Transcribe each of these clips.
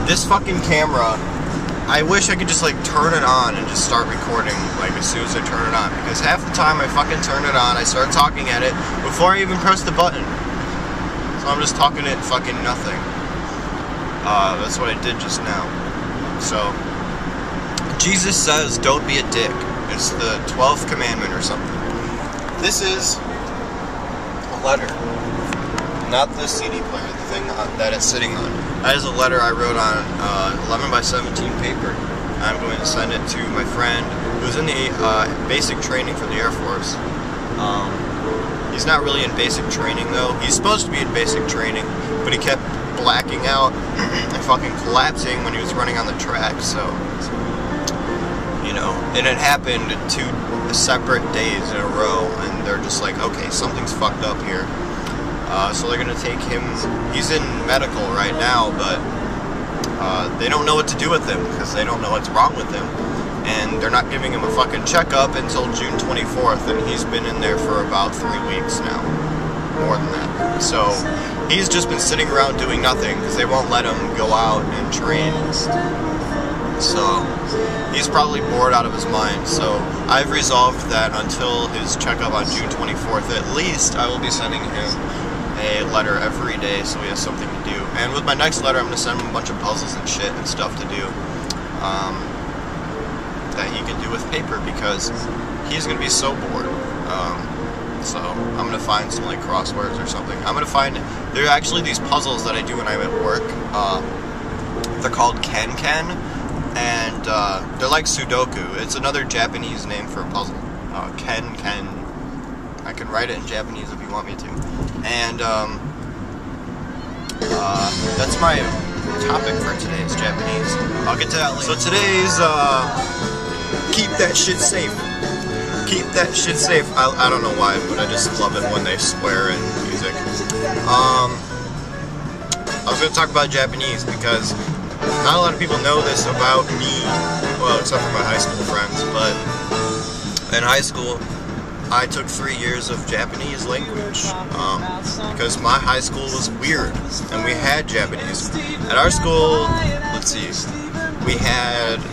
this fucking camera, I wish I could just like turn it on and just start recording like as soon as I turn it on, because half the time I fucking turn it on, I start talking at it before I even press the button. So I'm just talking at fucking nothing. That's what I did just now. So Jesus says don't be a dick. It's the 12th commandment or something. This is a letter, not the CD player, the thing that it's sitting on. That is a letter I wrote on 11 by 17 paper. I'm going to send it to my friend who's in the basic training for the Air Force. He's not really in basic training though. He's supposed to be in basic training, but he kept blacking out and fucking collapsing when he was running on the track, so, you know, and it happened 2 separate days in a row, and they're just like, okay, something's fucked up here. So they're gonna take him, he's in medical right now, but they don't know what to do with him, because they don't know what's wrong with him, and they're not giving him a fucking checkup until June 24th, and he's been in there for about 3 weeks now, more than that. So he's just been sitting around doing nothing, because they won't let him go out and train. So he's probably bored out of his mind. So I've resolved that until his checkup on June 24th, at least I will be sending him a letter every day so he has something to do. And with my next letter, I'm going to send him a bunch of puzzles and shit and stuff to do that he can do with paper, because he's going to be so bored. So I'm going to find some like crosswords or something. I'm going to find, there are actually these puzzles that I do when I'm at work. They're called Ken, and they're like Sudoku. It's another Japanese name for a puzzle. Ken. I can write it in Japanese if you want me to. And that's my topic for today's Japanese. I'll get to that later. So today's keep that shit safe. Keep that shit safe. I don't know why, but I just love it when they swear in music. I was going to talk about Japanese because not a lot of people know this about me, well, except for my high school friends, but in high school, I took 3 years of Japanese language, because my high school was weird, and we had Japanese. At our school, let's see, we had,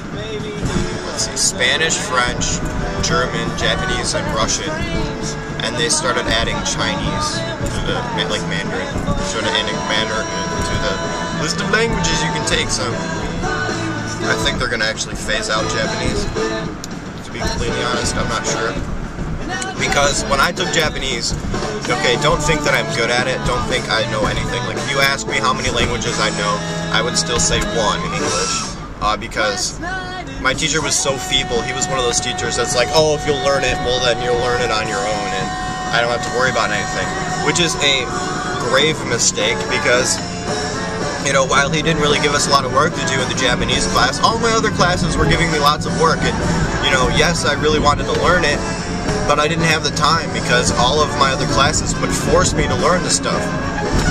Spanish, French, German, Japanese, and Russian, and they started adding Chinese to the, like Mandarin, started adding Mandarin to the list of languages you can take, so I think they're going to actually phase out Japanese. To be completely honest, I'm not sure. Because when I took Japanese, okay, don't think that I'm good at it, don't think I know anything. Like, if you ask me how many languages I know, I would still say 1 in English, because my teacher was so feeble. He was one of those teachers that's like, oh, if you'll learn it, well, then you'll learn it on your own, and I don't have to worry about anything. Which is a grave mistake, because, you know, while he didn't really give us a lot of work to do in the Japanese class, all my other classes were giving me lots of work, and, you know, yes, I really wanted to learn it, but I didn't have the time, because all of my other classes would force me to learn the stuff.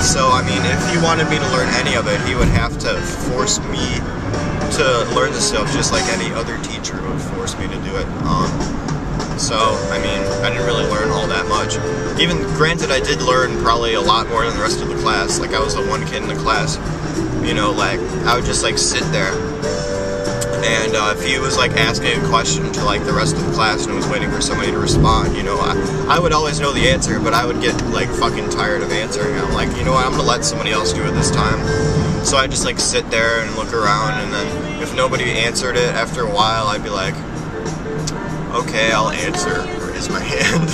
So, I mean, if he wanted me to learn any of it, he would have to force me to learn the stuff just like any other teacher would force me to do it. So, I mean, I didn't really learn all that much. Even, granted, I did learn probably a lot more than the rest of the class. Like, I was the one kid in the class, you know, like, I would just, like, sit there. And if he was like asking a question to like the rest of the class and was waiting for somebody to respond, you know, I would always know the answer, but I would get like fucking tired of answering. I'm like, you know what, I'm gonna let somebody else do it this time. So I just like sit there and look around, and then if nobody answered it after a while, I'd be like, okay, I'll answer, raise my hand.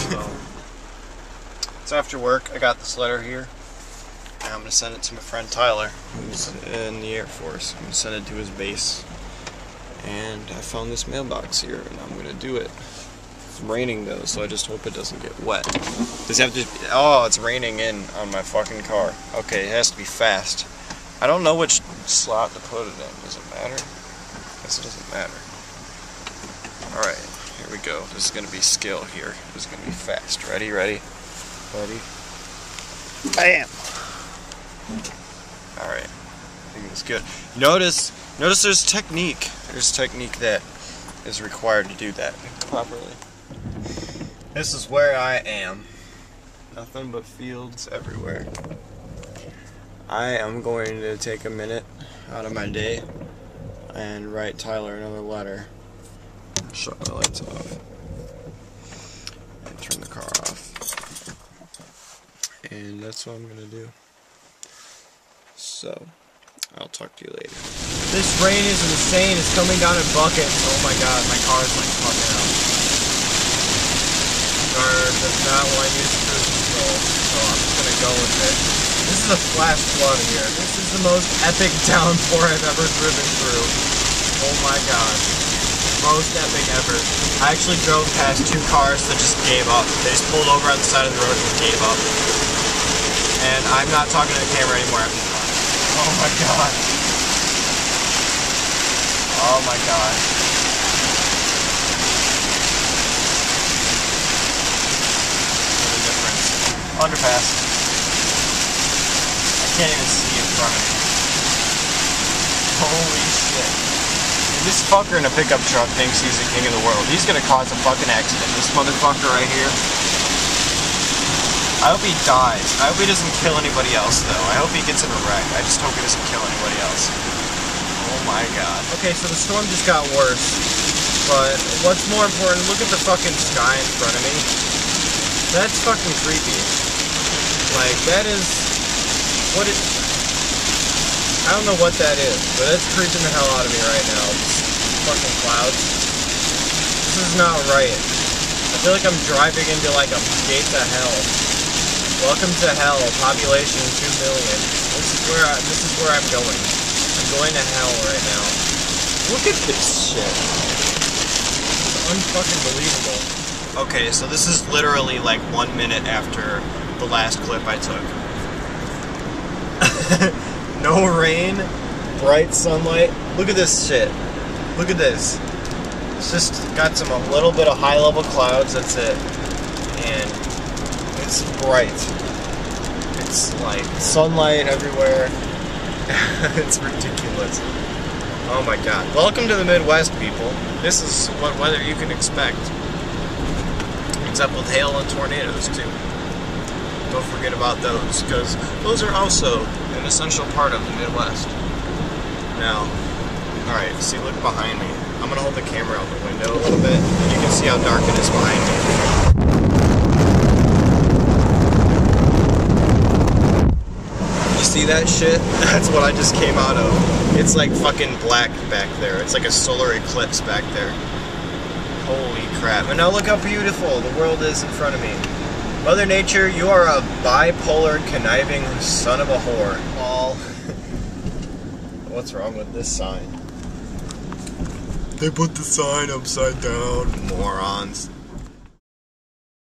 So after work, I got this letter here, and I'm gonna send it to my friend Tyler, who's in the Air Force. I'm gonna send it to his base. And I found this mailbox here, and I'm gonna do it. It's raining though, so I just hope it doesn't get wet. Does it have to? Oh, it's raining in on my fucking car. Okay, it has to be fast. I don't know which slot to put it in. Does it matter? I guess it doesn't matter. All right, here we go. This is gonna be skill here. This is gonna be fast. Ready? Bam. All right. I think it's good. Notice there's technique. There's technique that is required to do that properly. This is where I am. Nothing but fields everywhere. I am going to take a minute out of my day and write Tyler another letter. Shut my lights off. And turn the car off. And that's what I'm gonna do. So, I'll talk to you later. This rain is insane. It's coming down in buckets. Oh my god, my car is like fucking out. Car does not want to use cruise control, so I'm just gonna go with it. This is a flash flood here. This is the most epic downpour I've ever driven through. Oh my god. Most epic ever. I actually drove past 2 cars that just gave up. They just pulled over on the side of the road and gave up. And I'm not talking to the camera anymore after that. Oh my god. Oh my god. What a difference. Underpass. I can't even see in front of me. Holy shit. This fucker in a pickup truck thinks he's the king of the world. He's gonna cause a fucking accident. This motherfucker right here. I hope he dies. I hope he doesn't kill anybody else, though. I hope he gets in a wreck. I just hope he doesn't kill anybody else. Oh my god. Okay, so the storm just got worse. But what's more important, look at the fucking sky in front of me. That's fucking creepy. Like, that is... what it... I don't know what that is, but it's creeping the hell out of me right now. These fucking clouds. This is not right. I feel like I'm driving into like a gate to hell. Welcome to hell, population 2 million. This is where I'm going. I'm going to hell right now. Look at this shit. It's unfucking believable. Okay, so this is literally like 1 minute after the last clip I took. No rain, bright sunlight. Look at this shit. Look at this. It's just got a little bit of high level clouds, that's it. And it's bright. It's like sunlight everywhere. It's ridiculous. Oh my god. Welcome to the Midwest, people. This is what weather you can expect. Except with hail and tornadoes, too. Don't forget about those, because those are also an essential part of the Midwest. Now, alright, see, look behind me. I'm going to hold the camera out the window a little bit, and you can see how dark it is behind me. You see that shit? That's what I just came out of. It's like fucking black back there. It's like a solar eclipse back there. Holy crap. And now look how beautiful the world is in front of me. Mother Nature, you are a bipolar, conniving son of a whore. All. What's wrong with this sign? They put the sign upside down, morons.